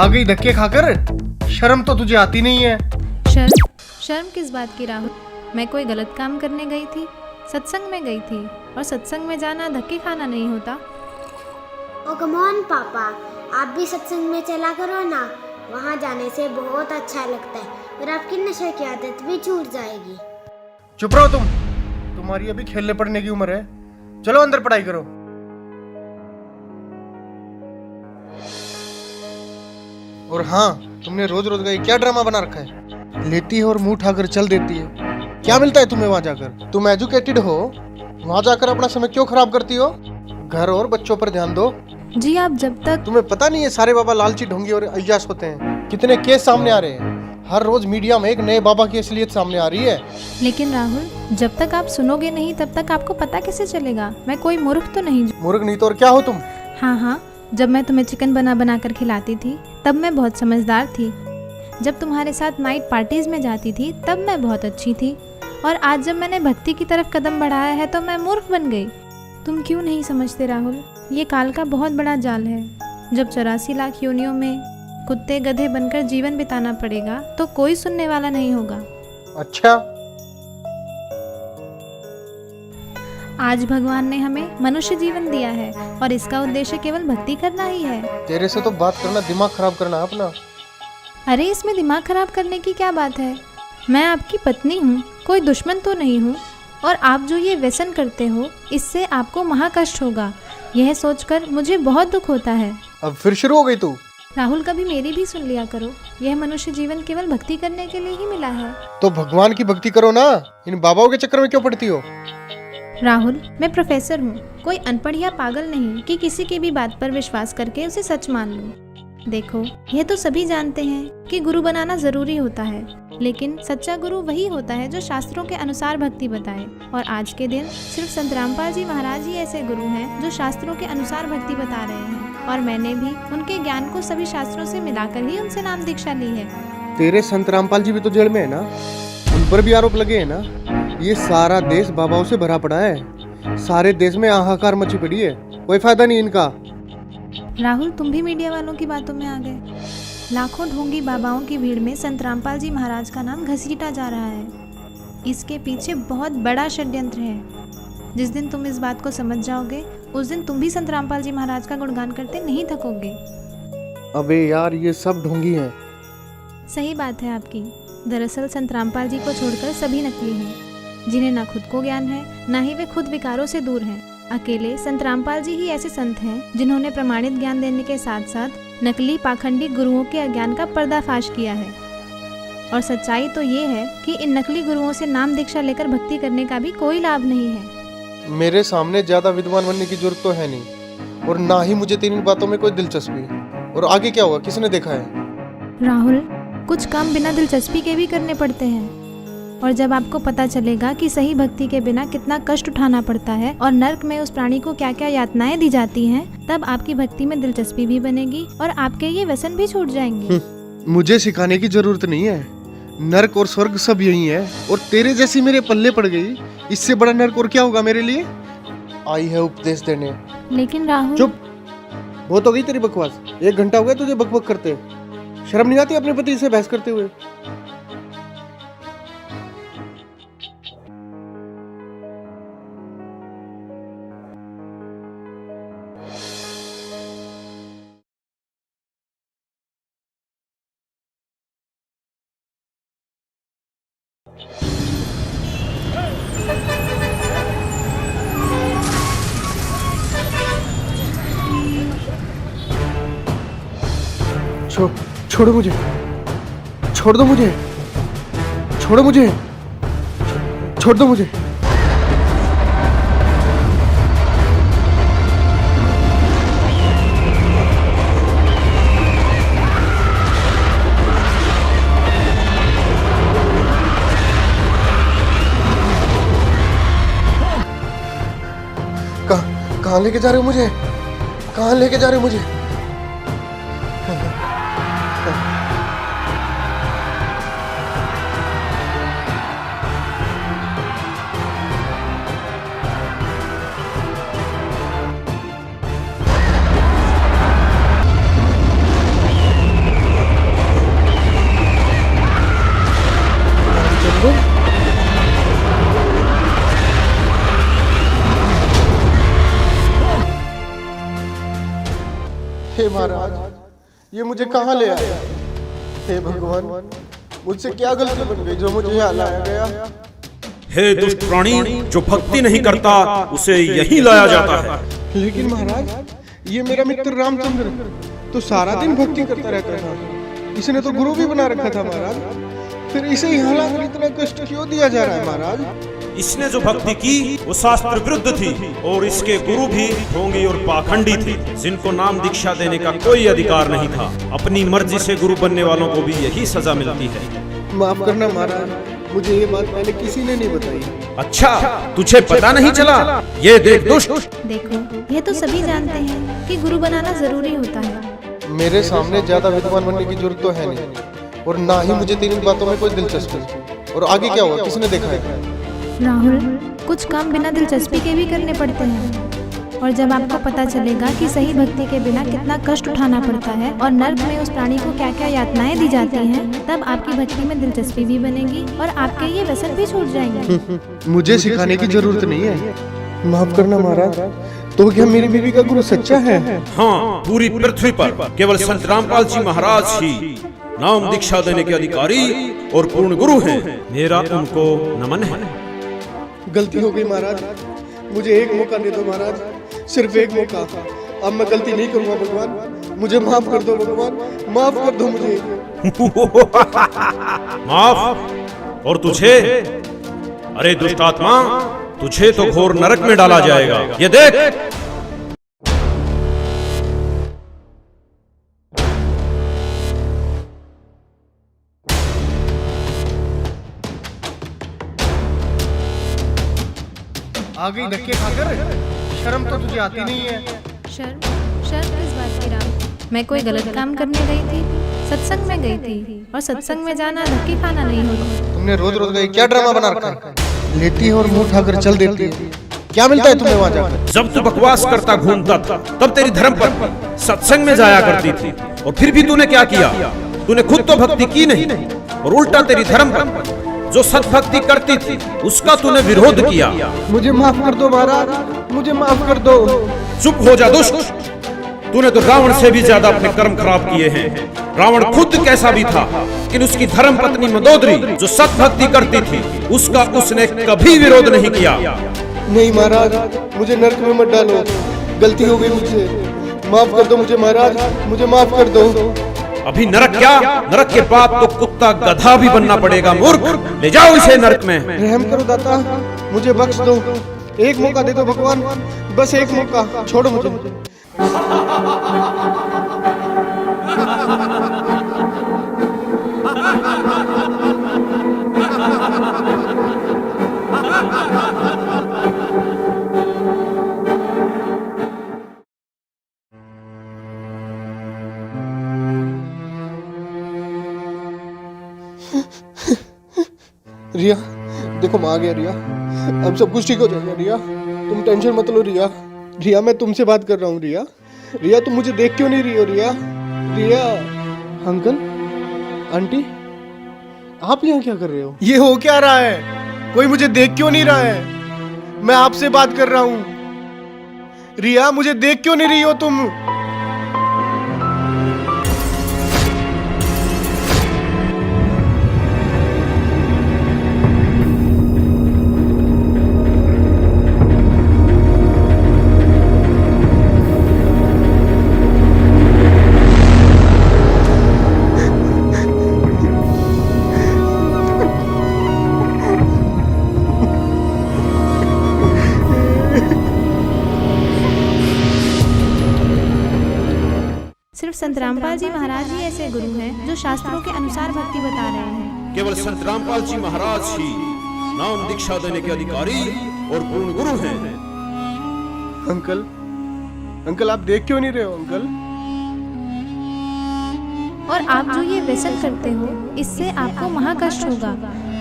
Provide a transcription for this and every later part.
आ गई धक्के खाकर। शर्म तो तुझे आती नहीं है। शर्म? शर्म किस बात की राहुल? मैं कोई गलत काम करने गई थी? सत्संग में गई थी, और सत्संग में जाना धक्के खाना नहीं होता। ओ कम ऑन पापा, आप भी सत्संग में चला करो ना। वहाँ जाने से बहुत अच्छा लगता है और आपकी नशे की आदत भी छूट जाएगी। चुप रहो तुम। तुम्हारी अभी खेलने पड़ने की उम्र है। चलो अंदर पढ़ाई करो। और हाँ, तुमने रोज रोज का ये क्या ड्रामा बना रखा है? लेती है और मुंह उठाकर चल देती है। क्या मिलता है तुम्हें वहां जाकर? तुम एजुकेटेड हो, वहां जाकर अपना समय क्यों खराब करती हो? घर और बच्चों पर ध्यान दो। जी आप जब तक तुम्हें पता नहीं है सारे बाबा लालची ढोंगी और अय्याश होते हैं? कितने केस सामने आ रहे हैं। हर रोज मीडिया में एक नए बाबा की असलियत सामने आ रही है। लेकिन राहुल, जब तक आप सुनोगे नहीं तब तक आपको पता कैसे चलेगा? मैं कोई मूर्ख तो नहीं। मूर्ख नहीं तो और क्या हो तुम? हाँ, जब मैं तुम्हें चिकन बना कर खिलाती थी तब मैं बहुत समझदार थी। जब तुम्हारे साथ नाइट पार्टीज में जाती थी तब मैं बहुत अच्छी थी। और आज जब मैंने भक्ति की तरफ कदम बढ़ाया है तो मैं मूर्ख बन गई। तुम क्यों नहीं समझते राहुल? ये काल का बहुत बड़ा जाल है। जब 84 लाख योनियों में कुत्ते गधे बनकर जीवन बिताना पड़ेगा तो कोई सुनने वाला नहीं होगा। अच्छा, आज भगवान ने हमें मनुष्य जीवन दिया है और इसका उद्देश्य केवल भक्ति करना ही है। तेरे से तो बात करना दिमाग खराब करना है अपना। अरे इसमें दिमाग खराब करने की क्या बात है? मैं आपकी पत्नी हूँ, कोई दुश्मन तो नहीं हूँ। और आप जो ये व्यसन करते हो इससे आपको महाकष्ट होगा, यह सोचकर मुझे बहुत दुख होता है। अब फिर शुरू हो गई तू। राहुल, कभी मेरी भी सुन लिया करो। यह मनुष्य जीवन केवल भक्ति करने के लिए ही मिला है। तो भगवान की भक्ति करो ना, इन बाबाओं के चक्कर में क्यों पड़ती हो? राहुल, मैं प्रोफेसर हूँ, कोई अनपढ़ या पागल नहीं कि किसी की भी बात पर विश्वास करके उसे सच मान लूँ। देखो, यह तो सभी जानते हैं कि गुरु बनाना जरूरी होता है, लेकिन सच्चा गुरु वही होता है जो शास्त्रों के अनुसार भक्ति बताए। और आज के दिन सिर्फ संत रामपाल जी महाराज ही ऐसे गुरु हैं जो शास्त्रों के अनुसार भक्ति बता रहे हैं। और मैंने भी उनके ज्ञान को सभी शास्त्रों से मिलाकर ही उनसे नाम दीक्षा ली है। तेरे संत रामपाल जी भी तो जेल में है ना, उन पर भी आरोप लगे हैं ना। ये सारा देश बाबाओं से भरा पड़ा है। सारे देश में हाहाकार मची पड़ी है, कोई फायदा नहीं इनका। राहुल, तुम भी मीडिया वालों की बातों में आ गए। लाखों ढोंगी बाबाओं की भीड़ में संत रामपाल जी महाराज का नाम घसीटा जा रहा है। इसके पीछे बहुत बड़ा षड्यंत्र है। जिस दिन तुम इस बात को समझ जाओगे उस दिन तुम भी संत रामपाल जी महाराज का गुणगान करते नहीं थकोगे। अबे यार, ये सब ढोंगी हैं। सही बात है आपकी। दरअसल संत रामपाल जी को छोड़कर सभी नकली हैं, जिन्हें ना खुद को ज्ञान है ना ही वे खुद विकारों से दूर हैं। अकेले संत रामपाल जी ही ऐसे संत हैं जिन्होंने प्रमाणित ज्ञान देने के साथ साथ नकली पाखंडी गुरुओं के अज्ञान का पर्दाफाश किया है। और सच्चाई तो ये है कि इन नकली गुरुओं से नाम दीक्षा लेकर भक्ति करने का भी कोई लाभ नहीं है। मेरे सामने ज्यादा विद्वान बनने की जरूरत तो है नहीं, और ना ही मुझे तेरी बातों में कोई दिलचस्पी। और आगे क्या होगा किसने देखा है? राहुल, कुछ काम बिना दिलचस्पी के भी करने पड़ते हैं। और जब आपको पता चलेगा कि सही भक्ति के बिना कितना कष्ट उठाना पड़ता है और नर्क में उस प्राणी को क्या क्या यातनाएं दी जाती हैं, तब आपकी भक्ति में दिलचस्पी भी बनेगी और आपके ये व्यसन भी छूट जाएंगे। मुझे सिखाने की जरूरत नहीं है। नर्क और स्वर्ग सब यही है, और तेरे जैसी मेरे पल्ले पड़ गई, इससे बड़ा नर्क और क्या होगा मेरे लिए? आई है उपदेश देने। लेकिन राहुल, चुप, बहुत हो गई तेरी बकवास। 1 घंटा हो गया तुझे बकबक करते। शर्म नहीं आती अपने पति से बहस करते हुए? छोड़ो मुझे, छोड़ दो मुझे, छोड़ो मुझे, छोड़ दो मुझे। कहाँ लेके जा रहे हो मुझे? कहाँ लेके जा रहे हो मुझे? हे महाराज, ये मुझे कहाँ ले आया? हे भगवान, मुझसे क्या गलती बन गई जो मुझे यहाँ लाया गया? हे दुष्ट प्राणी, जो भक्ति नहीं करता उसे यही लाया जाता है। लेकिन महाराज, ये मेरा मित्र रामचंद्र तो सारा दिन भक्ति करता रहता था, इसने तो गुरु भी बना रखा था महाराज, फिर इसे यहाँ लाकर इतना कष्ट क्यों दिया जा रहा है महाराज? इसने जो भक्ति की वो शास्त्र विरुद्ध थी और इसके गुरु भी ढोंगी और पाखंडी थे, जिनको नाम दीक्षा देने का कोई अधिकार नहीं था। अपनी मर्जी से गुरु बनने वालों को भी यही सजा मिलती है। माफ करना महाराज, मुझे ये बात पहले किसी ने नहीं बताई। अच्छा, तुझे पता नहीं चला? ये देख दुष्ट। देखो, यह तो सभी जानते हैं कि गुरु बनाना जरूरी होता है। मेरे सामने ज्यादा विद्वान बनने की जरूरत तो है नहीं, और ना ही मुझे तेरी बातों में कोई दिलचस्पी। और आगे क्या हुआ, किसने देखा है? राहुल, कुछ काम बिना दिलचस्पी के भी करने पड़ते हैं, और जब आपको पता चलेगा कि सही भक्ति के बिना कितना कष्ट उठाना पड़ता है और नर्क में उस प्राणी को क्या क्या यातनाएं दी जाती हैं, तब आपकी भक्ति में दिलचस्पी भी बनेगी और आपके ये व्यसन भी छूट जाएंगे। मुझे सिखाने की जरूरत नहीं है। माफ करना महाराज, तो क्या मेरी बीवी का गुरु सच्चा है? हाँ, पूरी पृथ्वी पर केवल संत रामपाल जी महाराज ही नाम दीक्षा देने के अधिकारी और पूर्ण गुरु हैं। मेरा उनको नमन है। गलती हो गई महाराज, मुझे एक मौका दे दो महाराज, सिर्फ एक मौका। अब मैं गलती नहीं करूंगा भगवान, मुझे माफ कर दो भगवान, माफ कर दो मुझे। माफ? और तुझे? अरे दुष्ट आत्मा, तुझे तो घोर नरक में डाला जाएगा। ये देख। आ गई धक्के खाकर, शर्म तो तुझे आती नहीं है। शर्म? शर्म किस बात की राम? मैं कोई गलत काम करने गई थी? सत्संग में गई थी, और सत्संग में जाना धक्के खाना नहीं होता। तुमने रोज रोज का क्या ड्रामा बना रखा है? लेटी है और मुंह उठाकर चल देती है, क्या मिलता है तुम्हें वहाँ जाकर? जब तू बकवास करता घूमता था, तब तेरी धर्मपत्नी सत्संग में जाया करती थी, और फिर भी तूने क्या किया? तूने खुद तो भक्ति की नहीं, और उल्टा तेरी धर्मपत्नी जो सत्भक्ति करती थी उसका तूने विरोध किया। मुझे माफ कर दो महाराज, मुझे माफ कर दो। चुप हो जा दुष्ट, तूने तो रावण से भी ज्यादा अपने कर्म खराब किए हैं। रावण खुद कैसा भी था, लेकिन उसकी धर्म पत्नी मंदोदरी जो सत्भक्ति करती थी उसका उसने कभी विरोध नहीं किया। नहीं महाराज, मुझे नरक में मत डालो, गलती हो गई मुझसे, माफ कर दो मुझे महाराज, मुझे माफ कर दो। अभी नरक क्या, नरक के बाद तो कुत्ता गधा भी बनना पड़ेगा। मूर्ख, ले जाओ इसे नरक में। रहम करो दाता, मुझे बख्श दो, एक मौका दे दो भगवान, बस एक मौका, छोड़ो मुझे। रिया, देखो मैं आ गया रिया, अब सब कुछ ठीक हो जाएगा रिया, तुम टेंशन मत लो रिया। रिया, मैं तुमसे बात कर रहा हूँ रिया। रिया, तुम मुझे देख क्यों नहीं रही हो रिया? रिया, अंकल, आंटी, आप यहाँ क्या कर रहे हो? ये हो क्या रहा है? कोई मुझे देख क्यों नहीं रहा है? मैं आपसे बात कर रहा हूँ। रिया, मुझे देख क्यों नहीं रही हो तुम? सिर्फ संत रामपाल जी महाराज ही ऐसे गुरु हैं जो शास्त्रों के अनुसार भक्ति बता रहे हैं। केवल संत रामपाल जी महाराज ही नाम दीक्षा देने के अधिकारी और पूर्ण गुरु हैं। अंकल, अंकल, आप देख क्यों नहीं रहे हो अंकल? और आप जो ये व्यसन करते हो इससे आपको महाकष्ट होगा,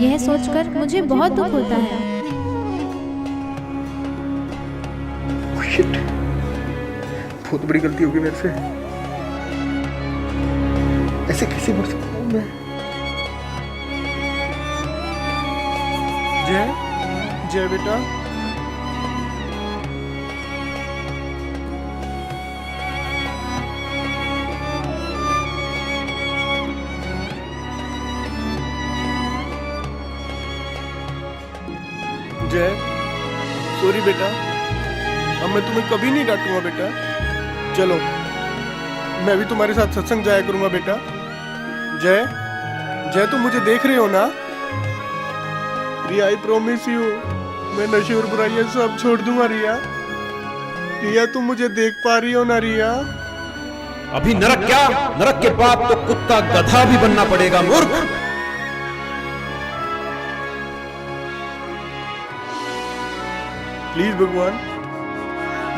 यह सोचकर मुझे बहुत दुख होता है। शिट, बहुत बड़ी गलती होगी मेरे से, ऐसे कैसे बोल सकता हूँ मैं? जय, जय बेटा। जय, सॉरी बेटा, अब मैं तुम्हें कभी नहीं डांटूंगा बेटा। चलो मैं भी तुम्हारे साथ सत्संग जाया करूंगा बेटा। जय, जय तुम मुझे देख रहे हो ना? रिया, आई प्रॉमिस यू, मैं नशे और बुराइयां सब छोड़ दूंगा रिया। रिया तुम मुझे देख पा रही हो ना रिया? अभी नरक क्या, नरक के बाद तो कुत्ता गधा भी बनना पड़ेगा मूर्ख। प्लीज भगवान,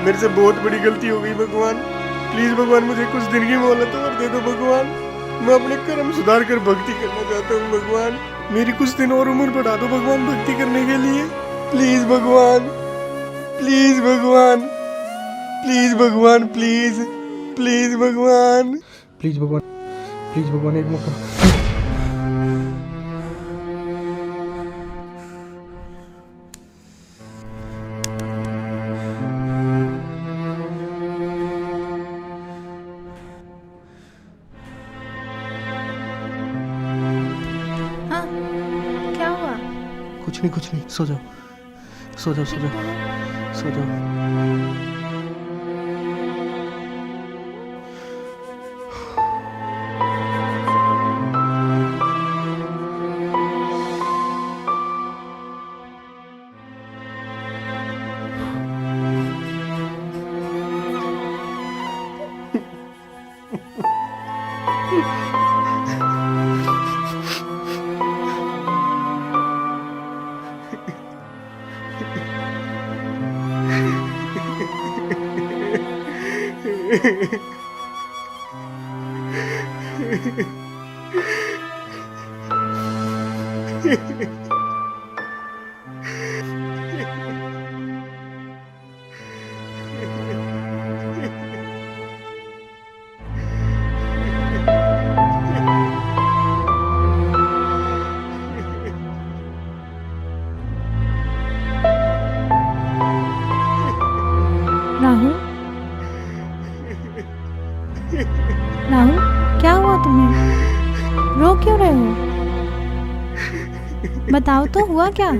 मेरे से बहुत बड़ी गलती हो गई भगवान। प्लीज भगवान, मुझे कुछ दिन की मोहलत और दे दो भगवान। मैं अपने कर्म सुधार कर भक्ति करना चाहता हूँ भगवान। मेरी कुछ दिन और उम्र बढ़ा दो भगवान भक्ति करने के लिए। प्लीज भगवान, प्लीज भगवान, प्लीज भगवान, प्लीज प्लीज भगवान, प्लीज भगवान, प्लीज भगवान, एक मौका। हाँ, क्या हुआ? कुछ नहीं, सो जाओ, सो जाओ, सो जाओ, सो जाओ। राहुल, राहुल, क्या हुआ तुम्हें? रो क्यों रहे हो? बताओ तो, हुआ क्या?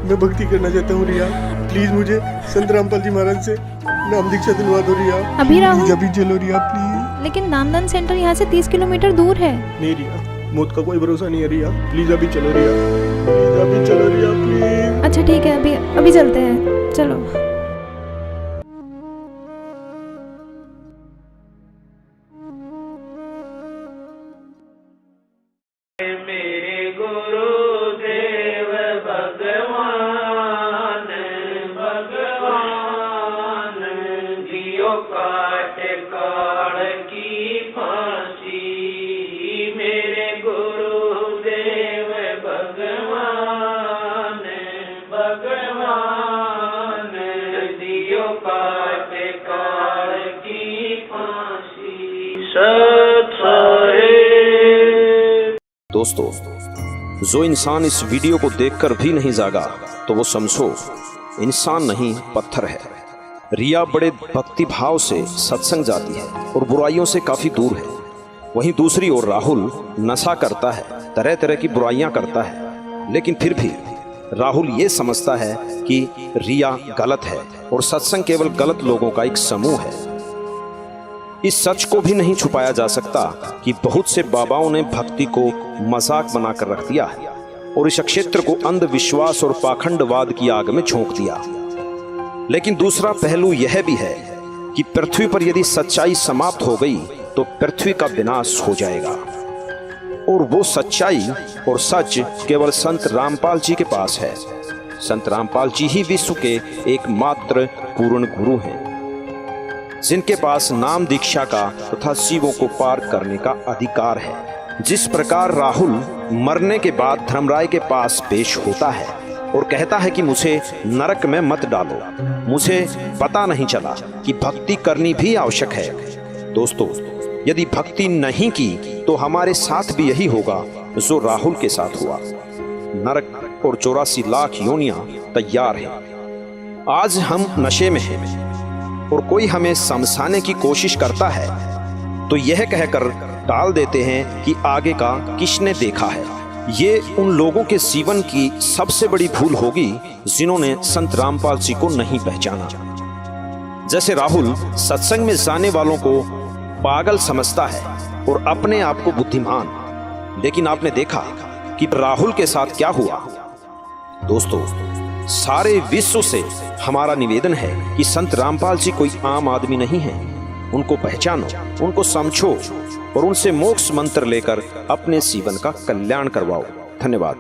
मैं भक्ति करना चाहता हूँ रिया। प्लीज मुझे संत रामपाल जी महाराज से नाम दीक्षा दिलवा दो रिया। अभी राहुल? अभी चलो रिया प्लीज। लेकिन नामदान सेंटर यहाँ से 30 किलोमीटर दूर है। नहीं रिया, मौत का कोई भरोसा नहीं है रिया। प्लीज अभी चलो रिया, प्लीज अभी चलो रिया, प्लीज। अच्छा ठीक है, अभी चलते हैं, चलो। दोस्तों, जो इंसान इस वीडियो को देखकर भी नहीं जागा तो वो समझो इंसान नहीं पत्थर है। रिया बड़े भक्ति भाव से सत्संग जाती है और बुराइयों से काफी दूर है। वहीं दूसरी ओर राहुल नशा करता है, तरह तरह की बुराइयां करता है, लेकिन फिर भी राहुल ये समझता है कि रिया गलत है और सत्संग केवल गलत लोगों का एक समूह है। इस सच को भी नहीं छुपाया जा सकता कि बहुत से बाबाओं ने भक्ति को मजाक बनाकर रख दिया है और इस क्षेत्र को अंधविश्वास और पाखंडवाद की आग में झोंक दिया। लेकिन दूसरा पहलू यह भी है कि पृथ्वी पर यदि सच्चाई समाप्त हो गई तो पृथ्वी का विनाश हो जाएगा, और वो सच्चाई और सच केवल संत रामपाल जी के पास है। संत रामपाल जी ही विश्व के एकमात्र पूर्ण गुरु हैं, जिनके पास नाम दीक्षा का तथा शिवों को पार करने का अधिकार है। जिस प्रकार राहुल मरने के बाद धर्मराय के पास पेश होता है और कहता है कि मुझे नरक में मत डालो। मुझे पता नहीं चला कि भक्ति करनी भी आवश्यक है। दोस्तों, यदि भक्ति नहीं की तो हमारे साथ भी यही होगा जो राहुल के साथ हुआ। नरक और 84 लाख योनियां तैयार हैं। आज हम नशे में हैं और कोई हमें समझाने की कोशिश करता है तो यह कहकर टाल देते हैं कि आगे का किसने देखा है। ये उन लोगों के जीवन की सबसे बड़ी भूल होगी जिन्होंने संत रामपाल जी को नहीं पहचाना। जैसे राहुल सत्संग में जाने वालों को पागल समझता है और अपने आप को बुद्धिमान, लेकिन आपने देखा कि राहुल के साथ क्या हुआ। दोस्तों, सारे विश्व से हमारा निवेदन है कि संत रामपाल जी कोई आम आदमी नहीं है। उनको पहचानो, उनको समझो और उनसे मोक्ष मंत्र लेकर अपने जीवन का कल्याण करवाओ। धन्यवाद।